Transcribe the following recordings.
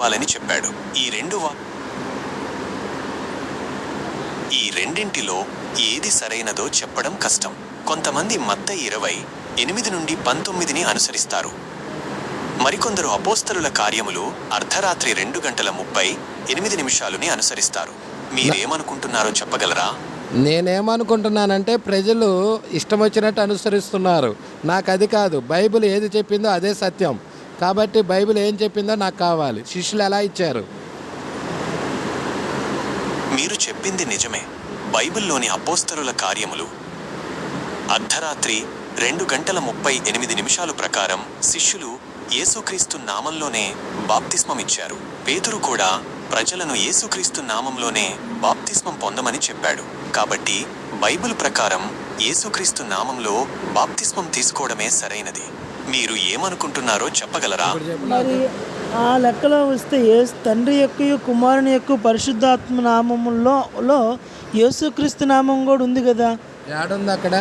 వాళ్ళని చెప్పాడు. ఈ రెండింటిలో ఏది సరైనదో చెప్పడం కష్టం. కొంతమంది మత్తయి 20:8-19 అనుసరిస్తారు. మరికొందరు అపోస్తలుల కార్యములు అర్ధరాత్రి 2:38 అనుసరిస్తారు. మీరేమనుకుంటున్నారో చెప్పగలరా? నేనేమనుకుంటున్నానంటే ప్రజలు ఇష్టం వచ్చినట్టు అనుసరిస్తున్నారు. నాకు అది కాదు. బైబిల్ ఏది చెప్పిందో అదే సత్యం. కాబట్టి బైబిల్ ఏం చెప్పిందో నాకు కావాలి. శిష్యులు ఎలా ఇచ్చారు? మీరు చెప్పింది నిజమే. బైబిల్లోని అపోస్తలుల కార్యములు అర్ధరాత్రి 2:38 ప్రకారం శిష్యులు యేసుక్రీస్తు నామంలోనే బాప్తిస్మమిచ్చారు. పేతురు కూడా ప్రజలను యేసుక్రీస్తు నామంలోనే బాప్తిస్మం పొందమని చెప్పాడు. కాబట్టి బైబిల్ ప్రకారం యేసుక్రీస్తు నామంలో బాప్తిస్మం తీసుకోవడమే సరైనది. మీరు ఏమనుకుంటున్నారో చెప్పగలరా? మరి ఆ లెక్కలో వస్తే తండ్రి యొక్క కుమారుని యొక్క పరిశుద్ధాత్మ నామములో యేసుక్రీస్తు నామం కూడా ఉంది కదా. ఏడుంది అక్కడ?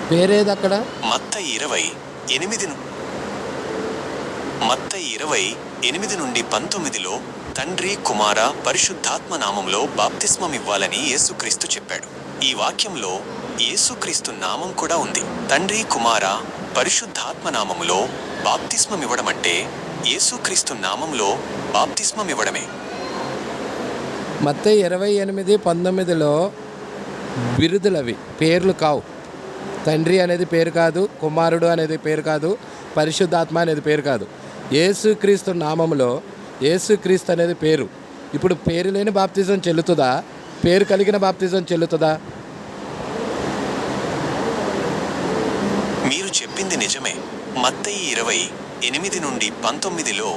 పేరేది అక్కడ? మత్తయి 20:8-19 తండ్రి కుమార పరిశుద్ధాత్మ నామంలో బాప్తిస్మం ఇవ్వాలని యేసుక్రీస్తు చెప్పాడు. ఈ వాక్యంలో యేసుక్రీస్తు నామం కూడా ఉంది. తండ్రి కుమార పరిశుద్ధాత్మ నామములో బాప్తిస్మం ఇవ్వడం అంటే యేసుక్రీస్తు నామంలో బాప్తిస్మం ఇవ్వడమే. మత్తయి 28:19 బిరుదులవి, పేర్లు కావు. తండ్రి అనేది పేరు కాదు, కుమారుడు అనేది పేరు కాదు, పరిశుద్ధాత్మ అనేది పేరు కాదు. యేసుక్రీస్తు నామములో యేసుక్రీస్తు అనేది పేరు. ఇప్పుడు పేరు లేని బాప్తిజం చెల్లుతుందా? పేరు కలిగిన బాప్తిజం చెల్లుతుందా? మీరు చెప్పింది నిజమే. మత్తయి 20:8-19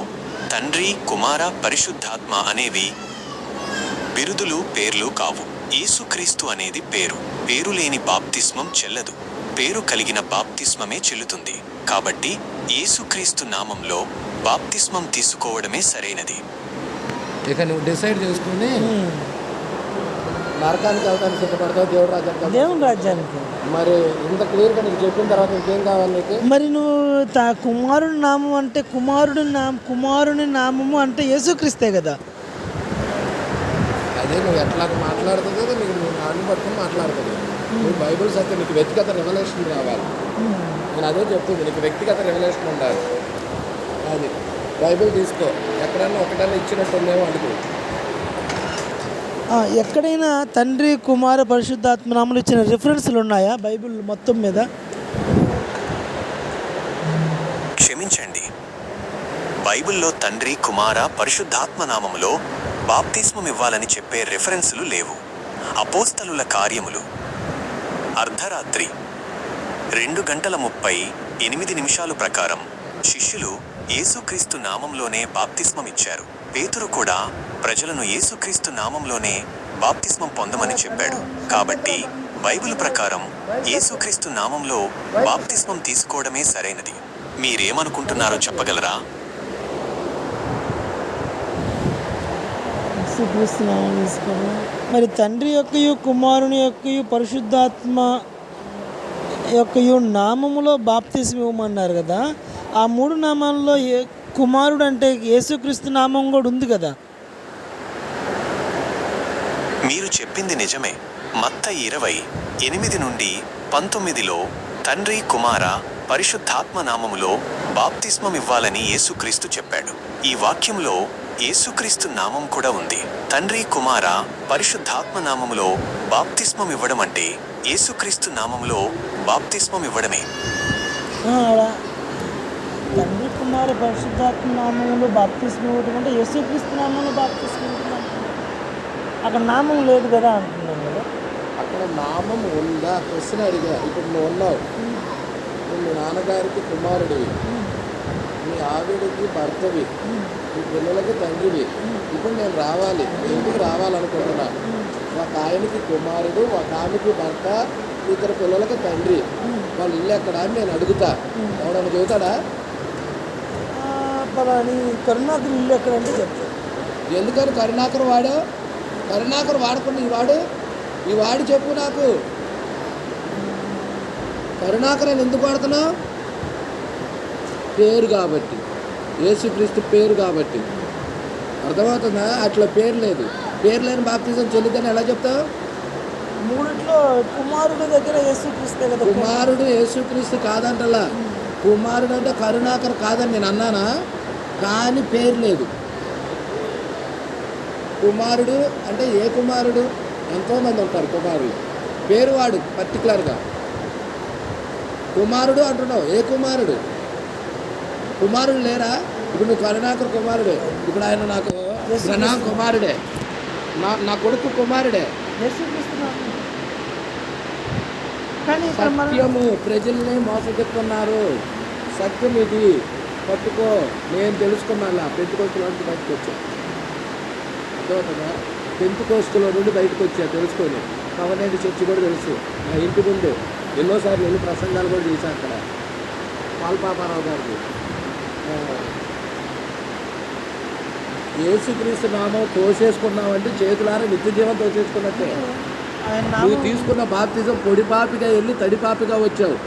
తండ్రి కుమార పరిశుద్ధాత్మ అనేవి బిరుదులు, పేర్లు కావు. యేసుక్రీస్తు అనేది పేరు. పేరు లేని బాప్తిస్మం చెల్లదు. పేరు కలిగిన బాప్తిస్మమే చెల్లుతుంది. కాబట్టి యేసుక్రీస్తు నామంలో బాప్తిస్మం తీసుకోవడమే సరైనది. ఇక నువ్వు డిసైడ్ చేసుకుని నరకానికి వెళ్తానికి సిద్ధపడతావు, దేవుని రాజ్యానికి. మరి ఇంత క్లియర్గా నీకు చెప్పిన తర్వాత ఇంకేం కావాలి నీకు? మరి నువ్వు కుమారుని నామం అంటే కుమారుని నామము అంటే యేసుక్రీస్తే కదా. అదే నువ్వు ఎట్లా మాట్లాడుతుందో నీకు నాన్న పట్టుకుని మాట్లాడుతుంది. నువ్వు బైబిల్ సత్యం, నీకు వ్యక్తిగత రెవల్యూషన్ రావాలి. నేను అదే చెప్తుంది, నీకు వ్యక్తిగత రెవల్యూషన్ ఉండాలి. అది బైబిల్ తీసుకో, ఎక్కడన్నా ఒకటన్నా ఇచ్చినట్టుందేమో అడుగు. ఎక్కడైనా తండ్రి కుమార పరిశుద్ధాత్మ నామములు ఇచ్చిన రిఫరెన్స్లు ఉన్నాయా బైబిల్ మొత్తం మీద? క్షమించండి, బైబిల్లో తండ్రి కుమార పరిశుద్ధాత్మ నామములో బాప్తిస్మం ఇవ్వాలని చెప్పే రిఫరెన్సులు లేవు. అపోస్తలుల కార్యములు అర్ధరాత్రి 2:38 ప్రకారం శిష్యులు యేసుక్రీస్తు నామంలోనే బాప్తిస్మం ఇచ్చారు. పేతురు కూడా ప్రజలను యేసుక్రీస్తు నామంలోనే బాప్తిస్మం పొందమని చెప్పాడు. కాబట్టి బైబిల్ ప్రకారం యేసుక్రీస్తు నామంలో బాప్తిస్మం తీసుకోవడమే సరైనది. మీరేమనుకుంటున్నారో చెప్పగలరా? మరి తండ్రి యొక్కయు కుమారుని యొక్కయు పరిశుద్ధాత్మ యొక్కయు నామములో బాప్తిస్మం ఇవ్వమన్నారు కదా. ఆ మూడు నామాల్లో కుమారుడు అంటే యేసుక్రీస్తు నామం కూడా ఉంది కదా. మీరు చెప్పింది నిజమే. మత్తయి 20:8-19 తండ్రి కుమార పరిశుద్ధాత్మ నామములో బాప్తిస్మం ఇవ్వాలని యేసుక్రీస్తు చెప్పాడు. ఈ వాక్యంలో యేసుక్రీస్తు నామం కూడా ఉంది. తండ్రి కుమార పరిశుద్ధాత్మ నామములో బాప్తిస్మం ఇవ్వడం అంటే యేసుక్రీస్తు నామములో బాప్తిస్మం ఇవ్వడమే. తండ్రి కుమార పరిశుద్ధాత్మ నామంలో బాప్తిస్మం ఇవ్వడం అంటే యేసుక్రీస్తు నామంలో బాప్తిస్మం ఇవ్వడం. అక్కడ నామం లేదు కదా అంటున్నాను కదా. అక్కడ నామం ఉందా క్వశ్చన్ అడిగా. ఇప్పుడు నువ్వు ఉన్నావు, నువ్వు మీ నాన్నగారికి కుమారుడివి, మీ ఆవిడకి భర్తవి, మీ పిల్లలకి తండ్రివి. ఇప్పుడు నేను రావాలి, ఇంటికి రావాలనుకుంటున్నా. ఒక ఆయనకి కుమారుడు, ఒక ఆమెకి భర్త, ఇద్దరు పిల్లలకి తండ్రి. వాళ్ళ ఇల్లు ఎక్కడ అని నేను అడుగుతా. ఎవడన్నా చెబుతాడా? కరుణాకర్ ఇల్లు ఎక్కడంటే చెప్తాను. ఎందుకని కరుణాకర్ వాడకుండా ఈ వాడు చెప్పు నాకు. కరుణాకర్ అని ఎందుకు వాడుతున్నావు? పేరు కాబట్టి. యేసుక్రీస్తు పేరు కాబట్టి. అర్థమవుతుందా? అట్లా పేరు లేదు. పేరు లేని బాప్తిజం చెల్లిద్దని ఎలా చెప్తావు? మూడిట్లో కుమారుడి దగ్గర యేసుక్రీస్తే కదా. కుమారుడు యేసుక్రీస్తు కాదంటలా. కుమారుడు అంటే కరుణాకర్ కాదని నేను అన్నానా? కానీ పేరు లేదు. కుమారుడు అంటే ఏ కుమారుడు? ఎంతోమంది ఉంటారు కుమారుడు. పేరు వాడు పర్టికులర్గా కుమారుడు అంటున్నావు. ఏ కుమారుడు? కుమారుడు లేరా? ఇప్పుడు నువ్వు కరుణాకర్ కుమారుడే. ఇప్పుడు ఆయన నాకు నా కుమారుడే, నా కొడుకు కుమారుడే. యేసుక్రీస్తు నామం. కానీ ఇక్కడ మనం సత్యము ప్రజల్ని మోసగిస్తున్నారు. సత్యం ఇది పట్టుకో. నేను తెలుసుకున్నా పెంతుకోస్తుల నుండి బయటకు వచ్చా. అర్థమవుతుందా? పెంతుకోస్తుల నుండి బయటకు వచ్చా తెలుసుకొని. కవర్నేటి చర్చి కూడా తెలుసు. నా ఇంటి ముందు ఎన్నోసార్లు ఎన్ని ప్రసంగాలు కూడా చేశాను అక్కడ. పాల్పాపారావు గారికి యేసుక్రీస్తు నామం తోసేసుకున్నావంటే చేతులారా నిత్య జీవం తోసేసుకున్నట్టే. ఆయన నువ్వు నామం తీసుకున్న బాప్తిజం పొడి పాపిగా వెళ్ళి తడి పాపిగా వచ్చావు.